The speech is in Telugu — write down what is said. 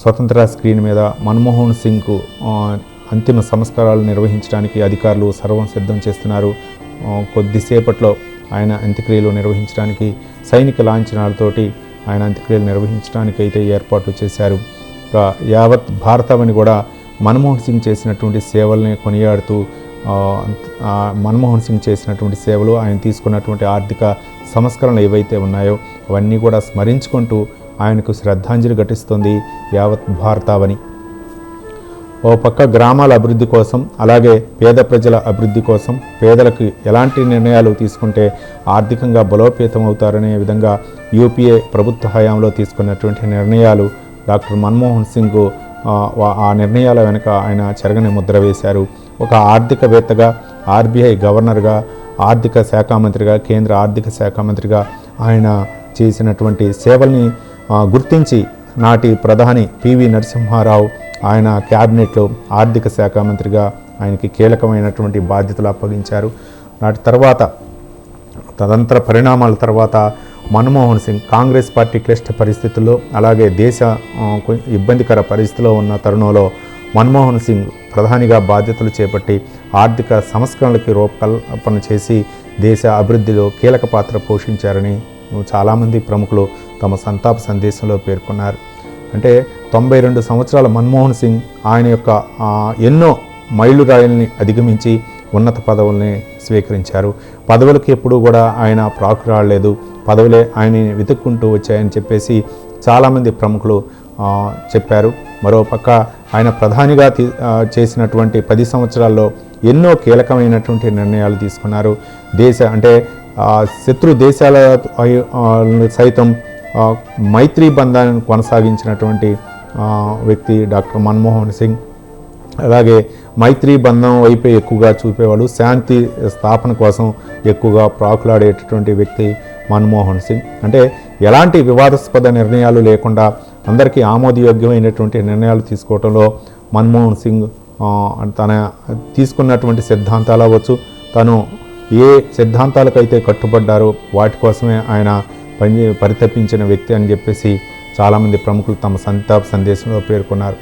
స్వతంత్ర స్క్రీన్ మీద మన్మోహన్ సింగ్కు అంతిమ సంస్కారాలు నిర్వహించడానికి అధికారులు సర్వం సిద్ధం చేస్తున్నారు. కొద్దిసేపట్లో ఆయన అంత్యక్రియలు నిర్వహించడానికి సైనిక లాంఛనాలతోటి ఆయన అంత్యక్రియలు నిర్వహించడానికి అయితే ఏర్పాట్లు చేశారు. యావత్ భారతావని కూడా మన్మోహన్ సింగ్ చేసినటువంటి సేవల్ని కొనియాడుతూ మన్మోహన్ సింగ్ చేసినటువంటి సేవలు, ఆయన తీసుకున్నటువంటి ఆర్థిక సంస్కరణలు ఏవైతే ఉన్నాయో అవన్నీ కూడా స్మరించుకుంటూ ఆయనకు శ్రద్ధాంజలి ఘటిస్తుంది యావత్ భారతావని. ఓ పక్క గ్రామాల అభివృద్ధి కోసం, అలాగే పేద ప్రజల అభివృద్ధి కోసం, పేదలకు ఎలాంటి నిర్ణయాలు తీసుకుంటే ఆర్థికంగా బలోపేతం అవుతారనే విధంగా యూపీఏ ప్రభుత్వ హయాంలో తీసుకున్నటువంటి నిర్ణయాలు డాక్టర్ మన్మోహన్ సింగ్ ఆ నిర్ణయాల వెనుక ఆయన చెరగని ముద్ర వేశారు. ఒక ఆర్థికవేత్తగా, ఆర్బీఐ గవర్నర్గా, ఆర్థిక శాఖ మంత్రిగా, కేంద్ర ఆర్థిక శాఖ మంత్రిగా ఆయన చేసినటువంటి సేవల్ని గుర్తించి నాటి ప్రధాని పివి నరసింహారావు ఆయన క్యాబినెట్లో ఆర్థిక శాఖ మంత్రిగా ఆయనకి కీలకమైనటువంటి బాధ్యతలు అప్పగించారు. నాటి తర్వాత తదంతర పరిణామాల తర్వాత మన్మోహన్ సింగ్ కాంగ్రెస్ పార్టీ క్లిష్ట పరిస్థితుల్లో, అలాగే దేశ ఇబ్బందికర పరిస్థితిలో ఉన్న తరుణంలో మన్మోహన్ సింగ్ ప్రధానిగా బాధ్యతలు చేపట్టి ఆర్థిక సంస్కరణలకి రూపకల్పన చేసి దేశ అభివృద్ధిలో కీలక పాత్ర పోషించారని చాలామంది ప్రముఖులు తమ సంతాప సందేశంలో పేర్కొన్నారు. అంటే 92 సంవత్సరాల మన్మోహన్ సింగ్ ఆయన యొక్క ఎన్నో మైలురాయిల్ని అధిగమించి ఉన్నత పదవుల్ని స్వీకరించారు. పదవులకు ఎప్పుడూ కూడా ఆయన ప్రాకురాడలేదు, పదవులే ఆయన్ని వెతుక్కుంటూ వచ్చాయని చెప్పేసి చాలామంది ప్రముఖులు చెప్పారు. మరోపక్క ఆయన ప్రధానిగా చేసినటువంటి 10 సంవత్సరాల్లో ఎన్నో కీలకమైనటువంటి నిర్ణయాలు తీసుకున్నారు. శత్రు దేశాల సైతం మైత్రీ బంధాన్ని కొనసాగించినటువంటి వ్యక్తి డాక్టర్ మన్మోహన్ సింగ్. అలాగే మైత్రీ బంధం వైపే ఎక్కువగా చూపేవాడు, శాంతి స్థాపన కోసం ఎక్కువగా ప్రాకులాడేటటువంటి వ్యక్తి మన్మోహన్ సింగ్. అంటే ఎలాంటి వివాదాస్పద నిర్ణయాలు లేకుండా అందరికీ ఆమోదయోగ్యమైనటువంటి నిర్ణయాలు తీసుకోవడంలో మన్మోహన్ సింగ్ తన తీసుకున్నటువంటి సిద్ధాంతాలు అవ్వచ్చు, తను ఏ సిద్ధాంతాలకైతే కట్టుబడ్డారో వాటి కోసమే ఆయన పరితపించిన వ్యక్తి అని చెప్పేసి చాలామంది ప్రముఖులు తమ సంతాప సందేశంలో పేర్కొన్నారు.